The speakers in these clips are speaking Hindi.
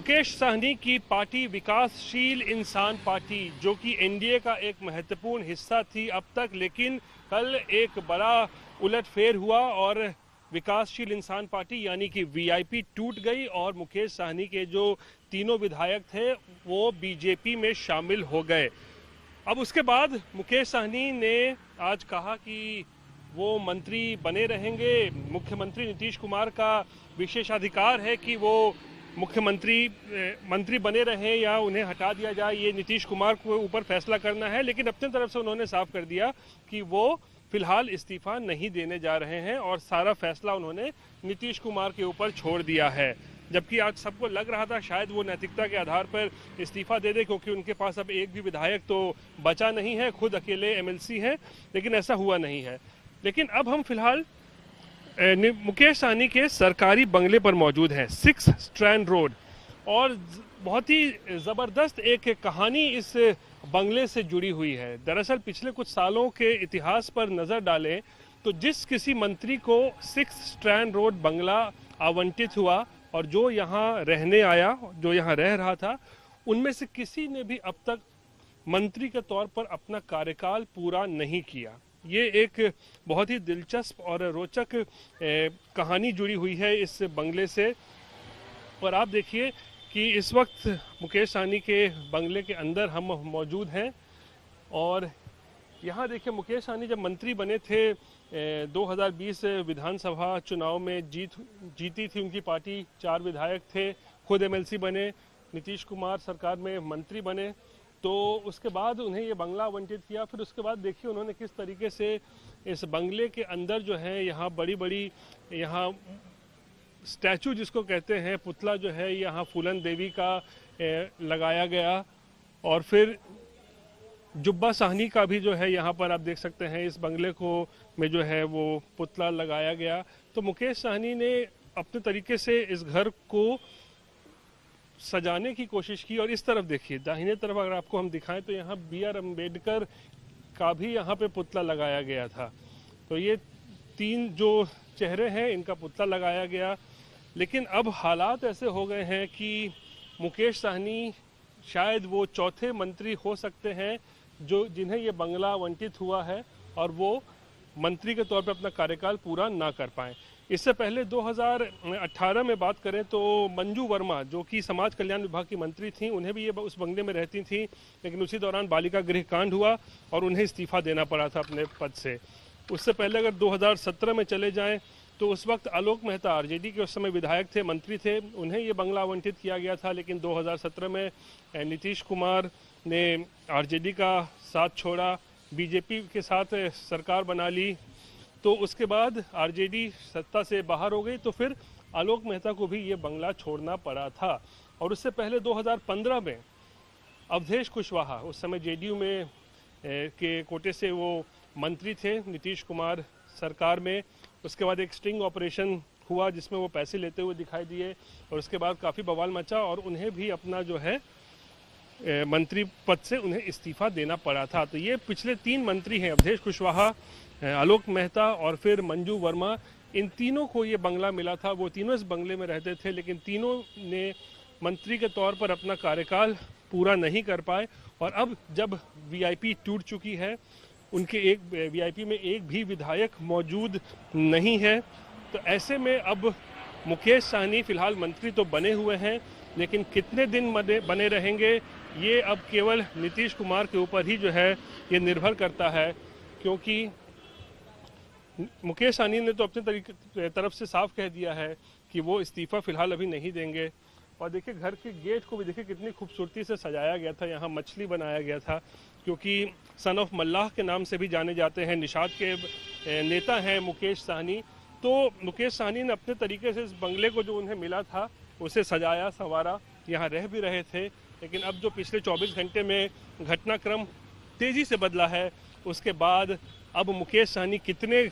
मुकेश साहनी की पार्टी विकासशील इंसान पार्टी, जो कि एनडीए का एक महत्वपूर्ण हिस्सा थी अब तक, लेकिन कल एक बड़ा उलटफेर हुआ और विकासशील इंसान पार्टी यानी कि वीआईपी टूट गई और मुकेश साहनी के जो तीनों विधायक थे वो बीजेपी में शामिल हो गए। अब उसके बाद मुकेश साहनी ने आज कहा कि वो मंत्री बने रहेंगे। मुख्यमंत्री नीतीश कुमार का विशेषाधिकार है कि वो मंत्री बने रहें या उन्हें हटा दिया जाए, ये नीतीश कुमार को ऊपर फैसला करना है। लेकिन अपनी तरफ से उन्होंने साफ कर दिया कि वो फिलहाल इस्तीफा नहीं देने जा रहे हैं और सारा फैसला उन्होंने नीतीश कुमार के ऊपर छोड़ दिया है। जबकि आज सबको लग रहा था शायद वो नैतिकता के आधार पर इस्तीफा दे दे, क्योंकि उनके पास अब एक भी विधायक तो बचा नहीं है, खुद अकेले एमएलसी हैं, लेकिन ऐसा हुआ नहीं है। लेकिन अब हम फिलहाल मुकेश साहनी के सरकारी बंगले पर मौजूद हैं, 6 स्ट्रैंड रोड, और बहुत ही ज़बरदस्त एक कहानी इस बंगले से जुड़ी हुई है। दरअसल पिछले कुछ सालों के इतिहास पर नज़र डालें तो जिस किसी मंत्री को 6 स्ट्रैंड रोड बंगला आवंटित हुआ और जो यहाँ रहने आया, जो यहाँ रह रहा था, उनमें से किसी ने भी अब तक मंत्री के तौर पर अपना कार्यकाल पूरा नहीं किया। ये एक बहुत ही दिलचस्प और रोचक कहानी जुड़ी हुई है इस बंगले से। और आप देखिए कि इस वक्त मुकेश साहनी के बंगले के अंदर हम मौजूद हैं और यहाँ देखिए मुकेश साहनी जब मंत्री बने थे 2020 विधानसभा चुनाव में जीती थी उनकी पार्टी, 4 विधायक थे, खुद एमएलसी बने, नीतीश कुमार सरकार में मंत्री बने, तो उसके बाद उन्हें ये बंगला आवंटित किया। फिर उसके बाद देखिए उन्होंने किस तरीके से इस बंगले के अंदर जो है यहाँ बड़ी बड़ी यहाँ स्टैचू जिसको कहते हैं, पुतला जो है यहाँ फूलन देवी का लगाया गया, और फिर जुब्बा साहनी का भी जो है यहाँ पर आप देख सकते हैं इस बंगले को में जो है वो पुतला लगाया गया। तो मुकेश साहनी ने अपने तरीके से इस घर को सजाने की कोशिश की। और इस तरफ देखिए, दाहिने तरफ अगर आपको हम दिखाएं तो यहाँ BR अम्बेडकर का भी यहाँ पे पुतला लगाया गया था। तो ये 3 जो चेहरे हैं इनका पुतला लगाया गया। लेकिन अब हालात ऐसे हो गए हैं कि मुकेश साहनी शायद वो चौथे मंत्री हो सकते हैं जो जिन्हें ये बंगला आवंटित हुआ है और वो मंत्री के तौर पर अपना कार्यकाल पूरा ना कर पाएं। इससे पहले 2018 में बात करें तो मंजू वर्मा, जो कि समाज कल्याण विभाग की मंत्री थी, उन्हें भी ये उस बंगले में रहती थी, लेकिन उसी दौरान बालिका गृह कांड हुआ और उन्हें इस्तीफा देना पड़ा था अपने पद से। उससे पहले अगर 2017 में चले जाएं तो उस वक्त आलोक मेहता आरजेडी के उस समय विधायक थे, मंत्री थे, उन्हें ये बंगला आवंटित किया गया था। लेकिन 2017 में नीतीश कुमार ने आरजेडी का साथ छोड़ा, बीजेपी के साथ सरकार बना ली, तो उसके बाद आरजेडी सत्ता से बाहर हो गई, तो फिर आलोक मेहता को भी ये बंगला छोड़ना पड़ा था। और उससे पहले 2015 में अवधेश कुशवाहा, उस समय जेडीयू में के कोटे से वो मंत्री थे नीतीश कुमार सरकार में, उसके बाद एक स्टिंग ऑपरेशन हुआ जिसमें वो पैसे लेते हुए दिखाई दिए और उसके बाद काफ़ी बवाल मचा और उन्हें भी अपना जो है मंत्री पद से उन्हें इस्तीफा देना पड़ा था। तो ये पिछले 3 मंत्री हैं, अवधेश कुशवाहा, आलोक मेहता और फिर मंजू वर्मा, इन तीनों को ये बंगला मिला था। वो तीनों इस बंगले में रहते थे, लेकिन तीनों ने मंत्री के तौर पर अपना कार्यकाल पूरा नहीं कर पाए। और अब जब वीआईपी टूट चुकी है, उनके एक वीआईपी में एक भी विधायक मौजूद नहीं है, तो ऐसे में अब मुकेश साहनी फिलहाल मंत्री तो बने हुए हैं, लेकिन कितने दिन बने रहेंगे ये अब केवल नीतीश कुमार के ऊपर ही जो है ये निर्भर करता है, क्योंकि मुकेश साहनी ने तो अपने तरफ से साफ कह दिया है कि वो इस्तीफा फिलहाल अभी नहीं देंगे। और देखिए घर के गेट को भी देखिए कितनी खूबसूरती से सजाया गया था, यहाँ मछली बनाया गया था, क्योंकि सन ऑफ मल्लाह के नाम से भी जाने जाते हैं, निषाद के नेता हैं मुकेश साहनी। तो मुकेश साहनी ने अपने तरीके से इस बंगले को जो उन्हें मिला था उसे सजाया संवारा, यहाँ रह भी रहे थे। लेकिन अब जो पिछले 24 घंटे में घटनाक्रम तेज़ी से बदला है, उसके बाद अब मुकेश साहनी कितने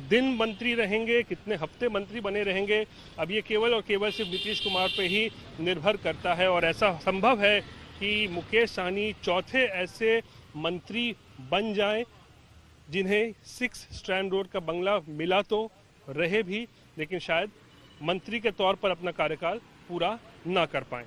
दिन मंत्री रहेंगे, कितने हफ्ते मंत्री बने रहेंगे, अब ये केवल और केवल सिर्फ नीतीश कुमार पे ही निर्भर करता है। और ऐसा संभव है कि मुकेश साहनी चौथे ऐसे मंत्री बन जाएं जिन्हें 6 स्ट्रैंड रोड का बंगला मिला तो रहे भी, लेकिन शायद मंत्री के तौर पर अपना कार्यकाल पूरा ना कर पाएं।